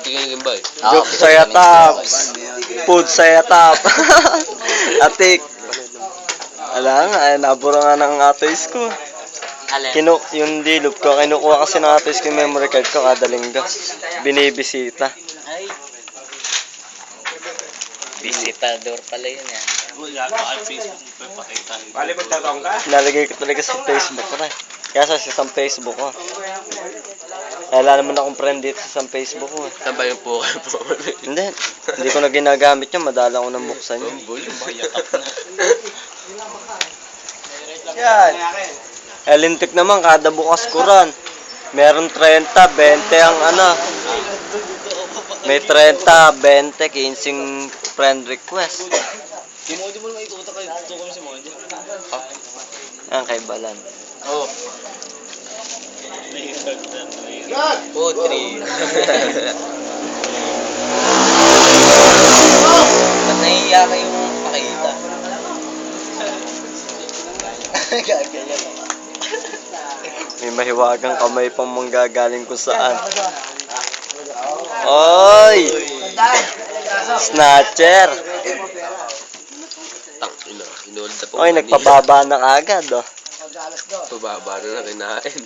Tingin ba eh? Joke saya tops. Food saya top. Atik. Wala nga, nabura nga ng atis ko. Yung dilog ko, kinukuha kasi ng atis ko yung memory card ko kada linggo. Binibisita. Ay. Visitador pala yun yan. Bali magtatawang ka? Nalagay ko talaga sa Facebook ko na. Kaya sa isang Facebook ko. Wala naman akong friend dito sa isang Facebook ko. Saan ba yung poker po? Hindi ko na ginagamit yun. Madala ko nang buksan yun. Yan. Lintik naman, kada bukas kuran. Meron 30, 20 ang ano. May 30, 20, 15 friend request. Si Mojo mo naman itutak kayo. Tutok mo si Mojo. Yan kay Balan. Oo. Putri. Ba't nahihiya kayong makita? Gaganyan naman. May mahiwagang kamay pang manggagaling kung saan. Oy! Snatcher! Tangina, inulit na po. Oy, nagpababa na agad, oh. Pababa na kinain.